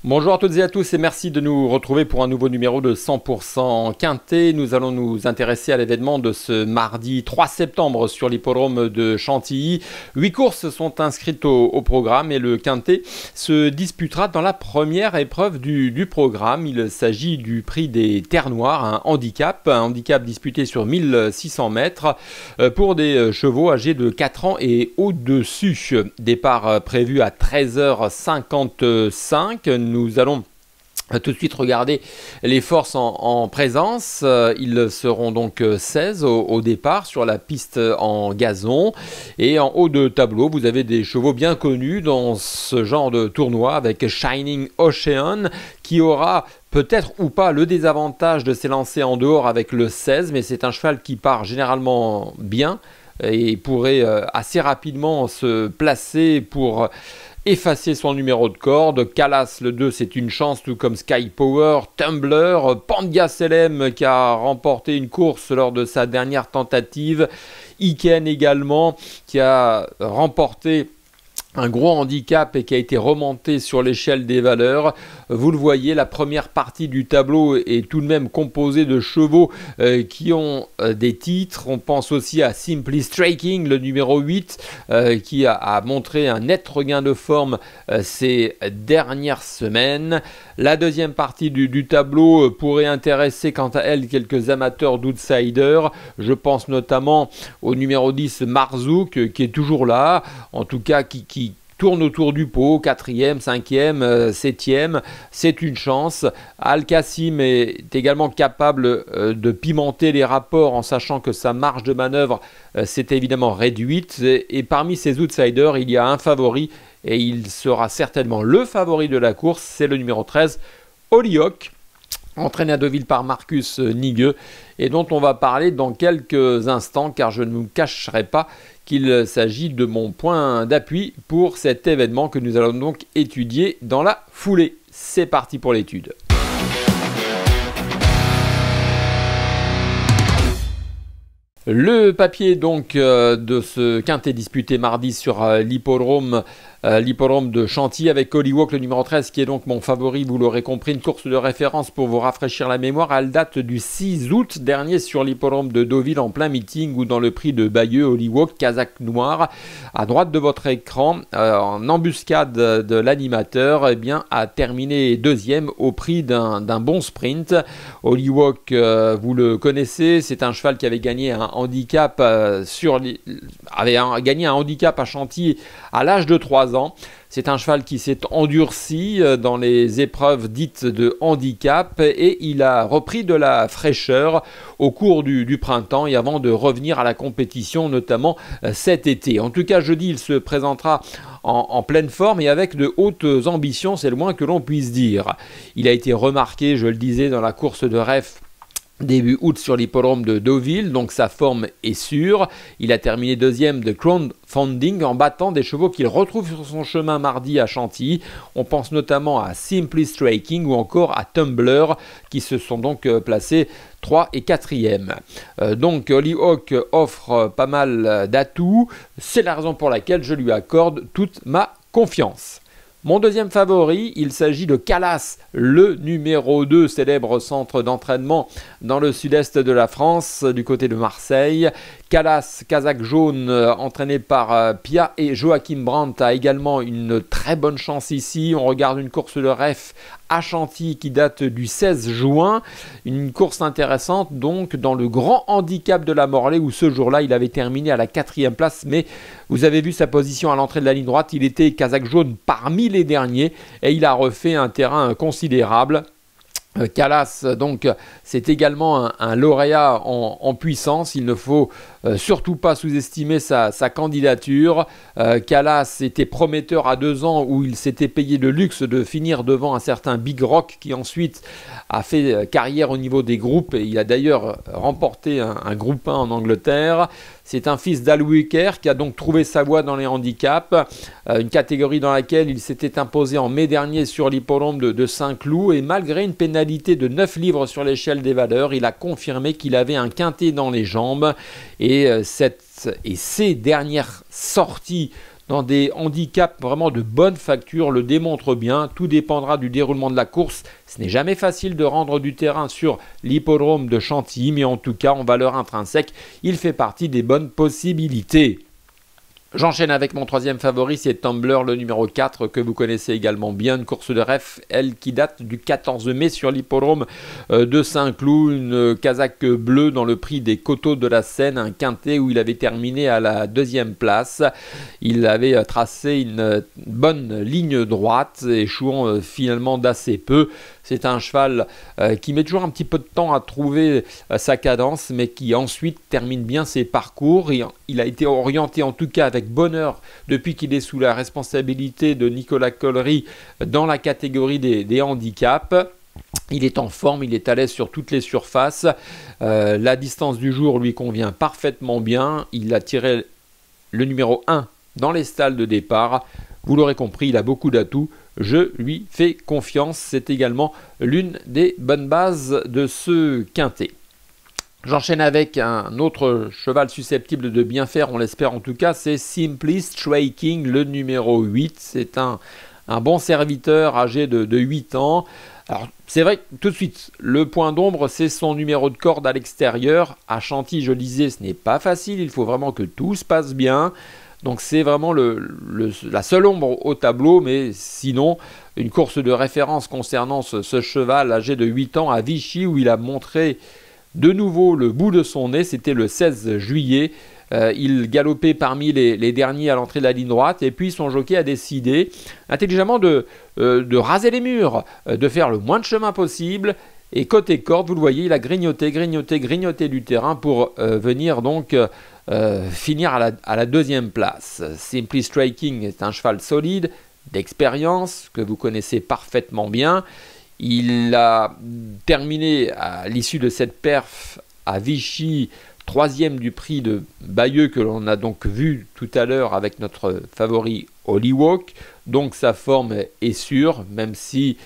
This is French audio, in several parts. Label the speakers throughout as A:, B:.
A: Bonjour à toutes et à tous et merci de nous retrouver pour un nouveau numéro de 100% Quintet. Nous allons nous intéresser à l'événement de ce mardi 3 septembre sur l'hippodrome de Chantilly. 8 courses sont inscrites au programme et le Quintet se disputera dans la première épreuve du programme. Il s'agit du prix des Terres Noires, un handicap disputé sur 1600 mètres pour des chevaux âgés de 4 ans et au-dessus. Départ prévu à 13h55. Nous allons tout de suite regarder les forces en présence. Ils seront donc 16 au départ sur la piste en gazon. Et en haut de tableau, vous avez des chevaux bien connus dans ce genre de tournoi avec Shining Ocean qui aura peut-être ou pas le désavantage de s'élancer en dehors avec le 16. Mais c'est un cheval qui part généralement bien et pourrait assez rapidement se placer pour effacer son numéro de corde. Calas le 2 c'est une chance, tout comme Sky Power, Tumbler, Pandia Selem qui a remporté une course lors de sa dernière tentative, Iken également qui a remporté un gros handicap et qui a été remonté sur l'échelle des valeurs. Vous le voyez, la première partie du tableau est tout de même composée de chevaux qui ont des titres. On pense aussi à Simply Striking, le numéro 8, qui a montré un net regain de forme ces dernières semaines. La deuxième partie du tableau pourrait intéresser quant à elle quelques amateurs d'outsiders. Je pense notamment au numéro 10 Marzouk qui est toujours là, en tout cas qui tourne autour du pot, 4e, 5e, 7e, c'est une chance. Al-Kassim est également capable de pimenter les rapports en sachant que sa marge de manœuvre s'est évidemment réduite. Et parmi ces outsiders, il y a un favori et il sera certainement le favori de la course, c'est le numéro 13, Hollyhock, entraîné à Deauville par Marcus Nigueux et dont on va parler dans quelques instants car je ne vous cacherai pas qu'il s'agit de mon point d'appui pour cet événement que nous allons donc étudier dans la foulée. C'est parti pour l'étude. Le papier donc de ce quintet disputé mardi sur l'hippodrome de Chantilly avec Hollyhock, le numéro 13 qui est donc mon favori, vous l'aurez compris, une course de référence pour vous rafraîchir la mémoire. Elle date du 6 août dernier sur l'hippodrome de Deauville en plein meeting ou dans le prix de Bayeux. Hollyhock, casaque noir, à droite de votre écran, en embuscade de l'animateur, eh bien, a terminé deuxième au prix d'un bon sprint. Hollyhock, vous le connaissez, c'est un cheval qui avait gagné un handicap gagné un handicap à Chantilly à l'âge de 3 ans. C'est un cheval qui s'est endurci dans les épreuves dites de handicap et il a repris de la fraîcheur au cours du printemps et avant de revenir à la compétition, notamment cet été. En tout cas, jeudi, il se présentera en pleine forme et avec de hautes ambitions, c'est le moins que l'on puisse dire. Il a été remarqué, je le disais, dans la course de Ref début août sur l'hippodrome de Deauville, donc sa forme est sûre. Il a terminé deuxième de crowdfunding en battant des chevaux qu'il retrouve sur son chemin mardi à Chantilly. On pense notamment à Simply Striking ou encore à Tumbler qui se sont donc placés 3 et 4e. Donc Hollyhock offre pas mal d'atouts. C'est la raison pour laquelle je lui accorde toute ma confiance. Mon deuxième favori, il s'agit de Calas, le numéro 2, célèbre centre d'entraînement dans le sud-est de la France, du côté de Marseille. Calas, casaque jaune, entraîné par Pia et Joachim Brandt, a également une très bonne chance ici. On regarde une course de Ref à Chantilly qui date du 16 juin. Une course intéressante donc dans le grand handicap de la Morlaix où ce jour-là il avait terminé à la 4e place. Mais vous avez vu sa position à l'entrée de la ligne droite, il était casaque jaune parmi les derniers et il a refait un terrain considérable. Calas, donc, c'est également un lauréat en puissance. Il ne faut surtout pas sous-estimer sa candidature. Calas était prometteur à 2 ans où il s'était payé le luxe de finir devant un certain Big Rock qui ensuite a fait carrière au niveau des groupes et il a d'ailleurs remporté un groupe 1 en Angleterre. C'est un fils d'Al Wicker qui a donc trouvé sa voie dans les handicaps, une catégorie dans laquelle il s'était imposé en mai dernier sur l'hippodrome de Saint-Cloud et malgré une pénalité de 9 livres sur l'échelle des valeurs, il a confirmé qu'il avait un quintet dans les jambes et ces dernières sorties dans des handicaps vraiment de bonne facture le démontre bien. Tout dépendra du déroulement de la course. Ce n'est jamais facile de rendre du terrain sur l'hippodrome de Chantilly, mais en tout cas, en valeur intrinsèque, il fait partie des bonnes possibilités. J'enchaîne avec mon troisième favori, c'est Tumbler, le numéro 4, que vous connaissez également bien. Une course de ref, elle qui date du 14 mai sur l'hippodrome de Saint-Cloud. Une casaque bleue dans le prix des Coteaux de la Seine, un quintet où il avait terminé à la 2e place. Il avait tracé une bonne ligne droite, échouant finalement d'assez peu. C'est un cheval qui met toujours un petit peu de temps à trouver sa cadence, mais qui ensuite termine bien ses parcours. Il a été orienté en tout cas avec bonheur depuis qu'il est sous la responsabilité de Nicolas Collery dans la catégorie des handicaps. Il est en forme, il est à l'aise sur toutes les surfaces. La distance du jour lui convient parfaitement bien. Il a tiré le numéro 1 dans les stalles de départ. Vous l'aurez compris, il a beaucoup d'atouts. Je lui fais confiance. C'est également l'une des bonnes bases de ce quintet. J'enchaîne avec un autre cheval susceptible de bien faire, on l'espère en tout cas, c'est Simply Striking, le numéro 8. C'est un bon serviteur âgé de 8 ans. Alors, c'est vrai que tout de suite, le point d'ombre, c'est son numéro de corde à l'extérieur. À Chantilly, je le disais, ce n'est pas facile. Il faut vraiment que tout se passe bien. Donc, c'est vraiment la seule ombre au tableau. Mais sinon, une course de référence concernant ce cheval âgé de 8 ans à Vichy, où il a montré de nouveau le bout de son nez. C'était le 16 juillet. Il galopait parmi les derniers à l'entrée de la ligne droite, et puis son jockey a décidé intelligemment de raser les murs, de faire le moins de chemin possible, et côté corde, vous le voyez, il a grignoté du terrain pour venir donc finir à la 2e place. Simply Striking est un cheval solide, d'expérience, que vous connaissez parfaitement bien. Il a terminé à l'issue de cette perf à Vichy, 3e du prix de Bayeux, que l'on a donc vu tout à l'heure avec notre favori Holywalk. Donc sa forme est sûre, même si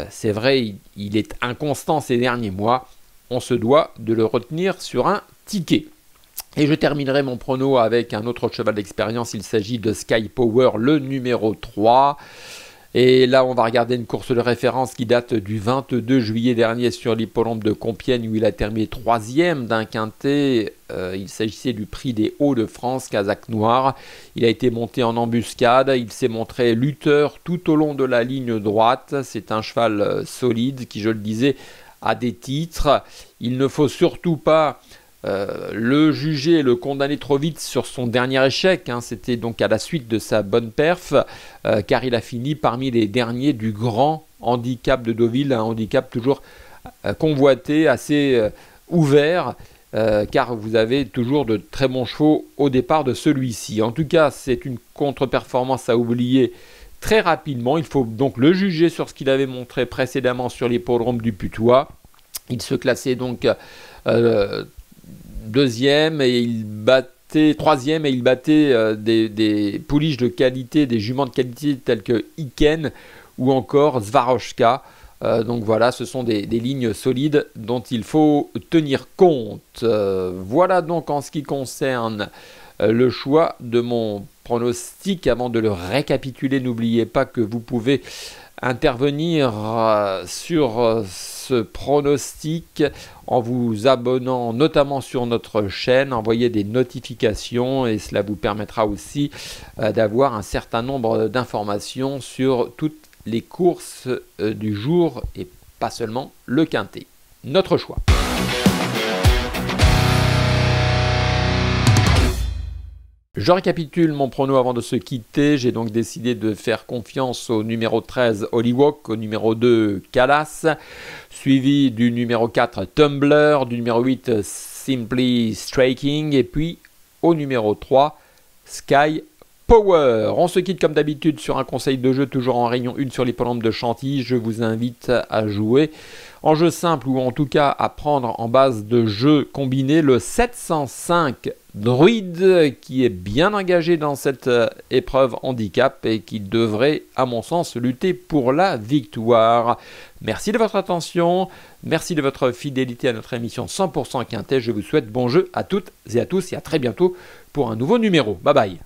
A: c'est vrai, il est inconstant ces derniers mois. On se doit de le retenir sur un ticket. Et je terminerai mon prono avec un autre cheval d'expérience. Il s'agit de Sky Power, le numéro 3. Et là, on va regarder une course de référence qui date du 22 juillet dernier sur l'hippodrome de Compiègne, où il a terminé 3e d'un quintet. Il s'agissait du prix des Hauts-de-France, Casaque Noire. Il a été monté en embuscade. Il s'est montré lutteur tout au long de la ligne droite. C'est un cheval solide qui, je le disais, a des titres. Il ne faut surtout pas le juger, le condamner trop vite sur son dernier échec, c'était donc à la suite de sa bonne perf, car il a fini parmi les derniers du grand handicap de Deauville, un handicap toujours convoité, assez ouvert, car vous avez toujours de très bons chevaux au départ de celui-ci. En tout cas, c'est une contre-performance à oublier très rapidement. Il faut donc le juger sur ce qu'il avait montré précédemment sur l'hippodrome du Putois. Il se classait donc 2e et il battait 3e et il battait des pouliches de qualité, des juments de qualité tels que Iken ou encore Zvaroshka. Donc voilà, ce sont des lignes solides dont il faut tenir compte. Voilà donc en ce qui concerne le choix de mon pronostic. Avant de le récapituler, n'oubliez pas que vous pouvez intervenir sur ce pronostic en vous abonnant notamment sur notre chaîne, envoyer des notifications, et cela vous permettra aussi d'avoir un certain nombre d'informations sur toutes les courses du jour et pas seulement le quintet. Notre choix. Je récapitule mon prono avant de se quitter. J'ai donc décidé de faire confiance au numéro 13 Holywalk, au numéro 2 Calas, suivi du numéro 4 Tumbler, du numéro 8 Simply Striking, et puis au numéro 3 Sky Power. On se quitte comme d'habitude sur un conseil de jeu, toujours en rayon 1 sur l'hippodrome de Chantilly. Je vous invite à jouer en jeu simple, ou en tout cas à prendre en base de jeu combiné le 705 Druide, qui est bien engagé dans cette épreuve handicap et qui devrait, à mon sens, lutter pour la victoire. Merci de votre attention, merci de votre fidélité à notre émission 100% Quintet. Je vous souhaite bon jeu à toutes et à tous et à très bientôt pour un nouveau numéro. Bye bye.